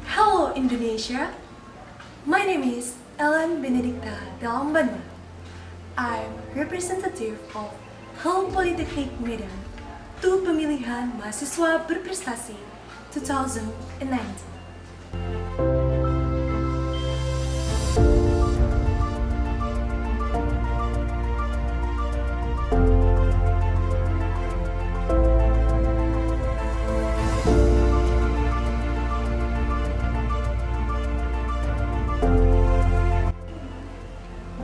Hello Indonesia, my name is Benedikta Telaumbanua. I'm representative of Poltekkes Medan to Pemilihan Mahasiswa Berprestasi 2019.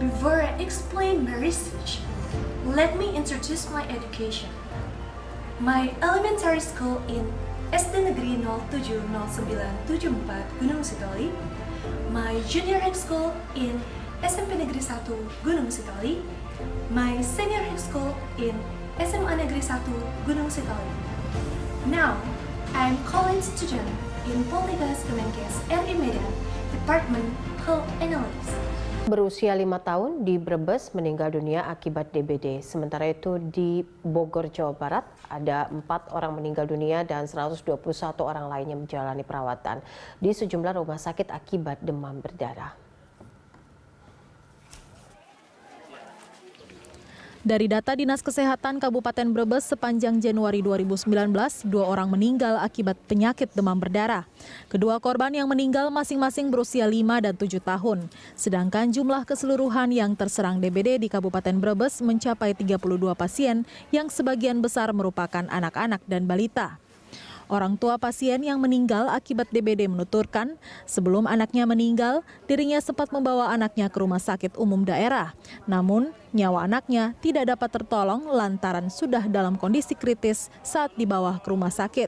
Before I explain my research, let me introduce my education. My elementary school in SD Negeri 070974 Gunung Sitoli, my junior high school in SMP Negeri 1 Gunung Sitoli, my senior high school in SMA Negeri 1 Gunung Sitoli. Now, I'm college student in Poltekkes Kemenkes RI Medan, Department DIII-Analis. Berusia 5 tahun di Brebes meninggal dunia akibat DBD. Sementara itu di Bogor, Jawa Barat ada 4 orang meninggal dunia dan 121 orang lainnya menjalani perawatan di sejumlah rumah sakit akibat demam berdarah. Dari data Dinas Kesehatan Kabupaten Brebes sepanjang Januari 2019, 2 orang meninggal akibat penyakit demam berdarah. Kedua korban yang meninggal masing-masing berusia 5 dan 7 tahun. Sedangkan jumlah keseluruhan yang terserang DBD di Kabupaten Brebes mencapai 32 pasien yang sebagian besar merupakan anak-anak dan balita. Orang tua pasien yang meninggal akibat DBD menuturkan, sebelum anaknya meninggal, dirinya sempat membawa anaknya ke rumah sakit umum daerah. Namun, nyawa anaknya tidak dapat tertolong lantaran sudah dalam kondisi kritis saat dibawa ke rumah sakit.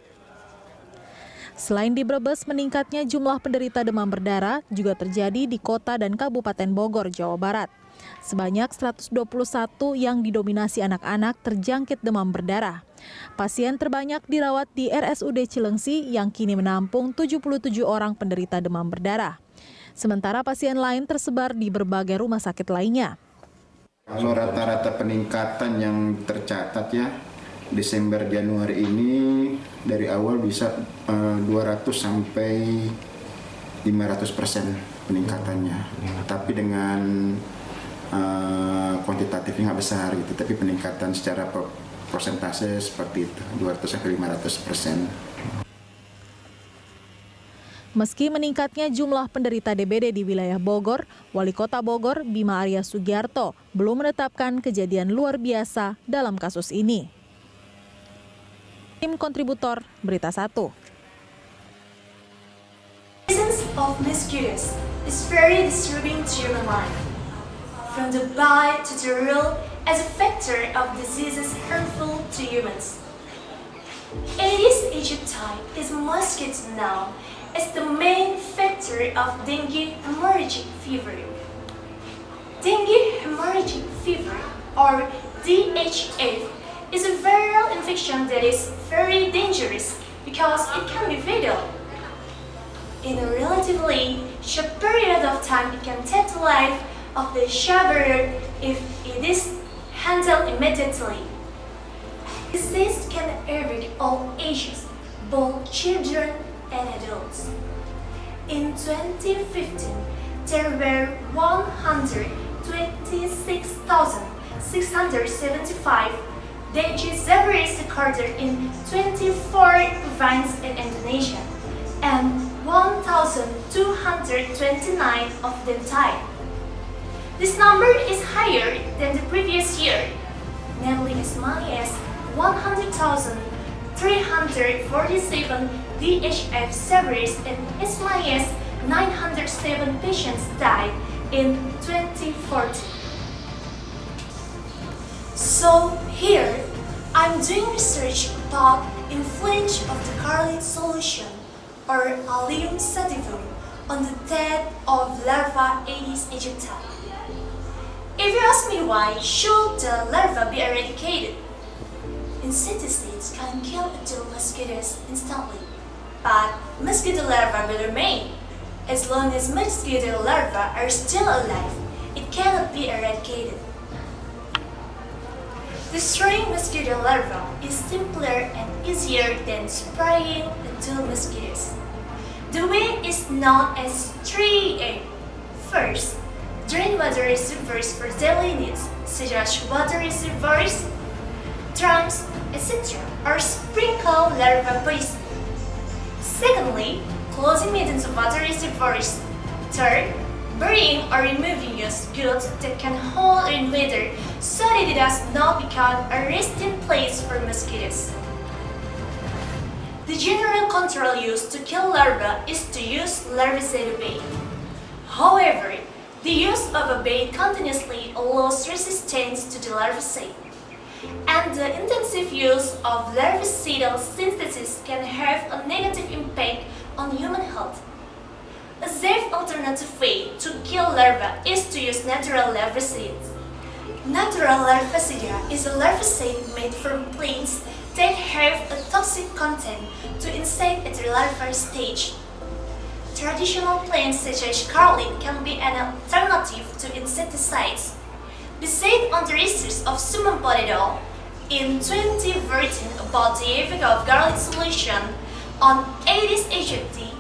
Selain di Brebes, meningkatnya jumlah penderita demam berdarah juga terjadi di kota dan Kabupaten Bogor, Jawa Barat. Sebanyak 121 yang didominasi anak-anak terjangkit demam berdarah. Pasien terbanyak dirawat di RSUD Cilengsi yang kini menampung 77 orang penderita demam berdarah. Sementara pasien lain tersebar di berbagai rumah sakit lainnya. Kalau rata-rata peningkatan yang tercatat ya, Desember Januari ini dari awal bisa 200 sampai 500% peningkatannya. Tapi dengan kuantitatifnya nggak besar gitu, tapi peningkatan secara persentase seperti itu, 200 sampai 500%. Meski meningkatnya jumlah penderita DBD di wilayah Bogor, Wali Kota Bogor Bima Arya Sugiarto belum menetapkan kejadian luar biasa dalam kasus ini. Tim kontributor Berita 1. Presence of mosquitoes is very disturbing to human life. From the bite to the rule as a factor of diseases harmful to humans. Aedes aegypti is mosquito known as the main factor of dengue hemorrhagic fever. Dengue hemorrhagic fever, or DHF, is a viral infection that is very dangerous because it can be fatal. In a relatively short period of time, it can take the life of the sufferer if it is handled immediately. Disease can affect all ages, both children and adults. In 2015, there were 126,675 dengue sufferers recorded in 24 provinces in Indonesia, and 1,229 of them died. This number is higher than the previous year, namely as many as 100,347 DHF sufferers and as many as 907 patients died in 2014. So here, I'm doing research about influence of the Carlin solution, or Allium sativum, on the death of larva Aedes aegypti. If you ask me why should the larva be eradicated? Insecticides can kill adult mosquitoes instantly, but mosquito larvae will remain. As long as mosquito larvae are still alive, it cannot be eradicated. Destroying mosquito larvae is simpler and easier than spraying adult mosquitoes. The way is known as 3A. First, drain water reservoirs for daily needs, such as water reservoirs, drums, etc., or sprinkle larva poison. Secondly, closing maidens of water reservoirs. Third, burying or removing used goods that can hold rainwater so that it does not become a resting place for mosquitoes. The general control used to kill larvae is to use larvicide bait. However, the use of a bait continuously allows resistance to the larvicide, and the intensive use of larvicidal synthesis can have a negative impact on human health. A safe alternative way to kill larvae is to use natural larvicides. Natural larvicide is a larvicide made from plants that have a toxic content to insect at the larval stage. Traditional plants such as garlic can be an alternative to insecticides. Based on the research of Suman Potato in 2013 about the effect of garlic solution on Aedes aegypti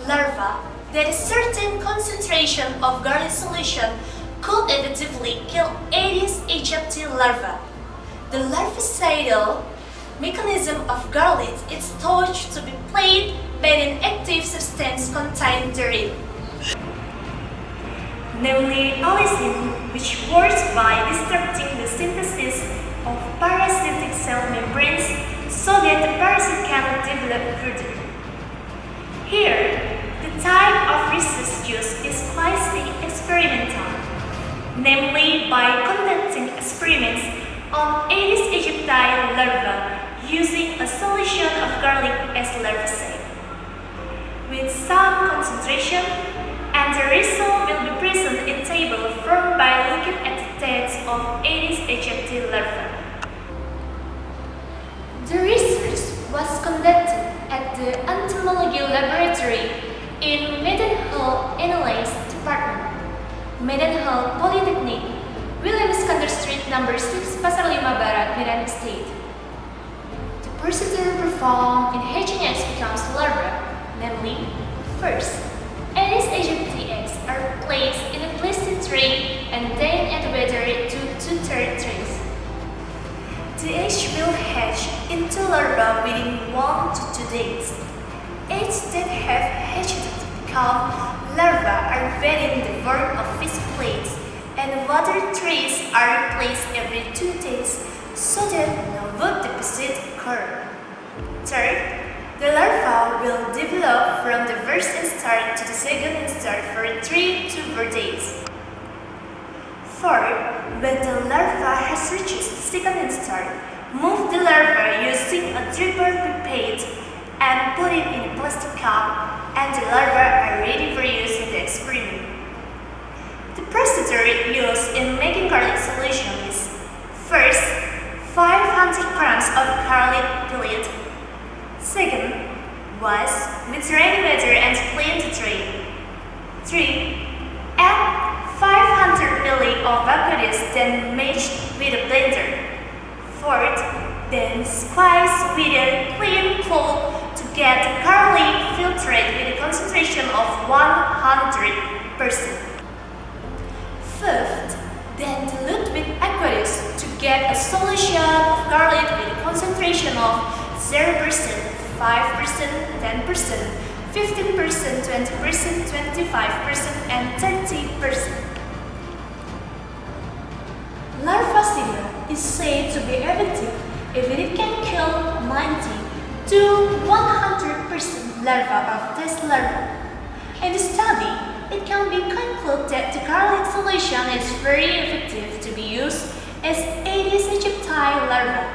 larvae, that a certain concentration of garlic solution could effectively kill Aedes aegypti larvae. The larvicidal mechanism of garlic is thought to be played by an active substance contained therein, namely allicin, which works by disrupting the synthesis of parasitic cell membranes so that the parasite cannot develop further. Here, the type of research used is quasi-experimental, namely by conducting experiments on Aedes aegypti larvae using a solution of garlic as larvicide, with some concentration, and the result will be present in table formed by looking at the tests of Aedes aegypti larvae. The research was conducted at the entomology laboratory in DIII-Analis Department, Medan Polytechnic, William Iskandar Street, number 6, Pasar 5 Barat, Medan State. The procedure performed in hatching eggs becomes larvae, namely, first, Aedes aegypti eggs are placed in a plastic tray and then incubated to 2/3 trays. The eggs will hatch into larvae within 1 to 2 days. Eggs that have hatched become larvae are fed in the form of fish plates, and water trays are replaced every 2 days so that no food deposit occur. Third, the larva will develop from the first instar to the second instar for 3 to 4 days. Fourth, when the larva has reached the second instar, move the larva using a dripper pipette and put it in a plastic cup, and the larvae are ready for use in the experiment. The procedure used in making garlic solution is: first, 500 grams of garlic pellet. Second, wash with rainwater and clean the tray. 3. Add 500 ml of aqueous then mashed with a blender. 4th, then squeeze with a clean cloth to get the garlic filtered with a concentration of 100%. 5th, then dilute with aqueous to get a solution of garlic with a concentration of 0%, 5%, 10%, 15%, 20%, 25%, and 30%. Larvicide is said to be effective if it can kill 90 to 100% larvae of this larva. In the study, it can be concluded that the garlic solution is very effective to be used as Aedes aegypti larvae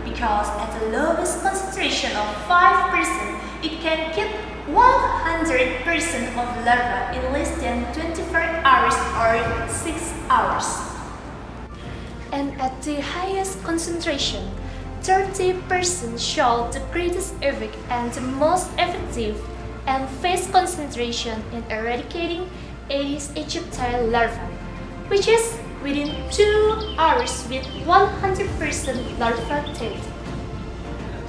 because at the lowest concentration of 5%, it can kill 100% of larvae in less than 24 hours or 6 hours. And at the highest concentration, 30% showed the greatest effect and the most effective and fast concentration in eradicating Aedes aegypti larvae, which is within 2 hours with 100% larva death.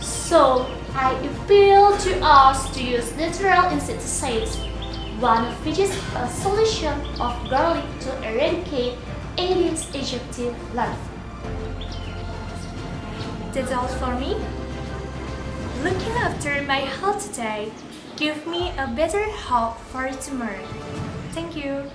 So, I appeal to us to use natural insecticides, one of which is a solution of garlic to eradicate Aedes aegypti larvae. That's all for me. Looking after my health today give me a better hope for tomorrow. Thank you.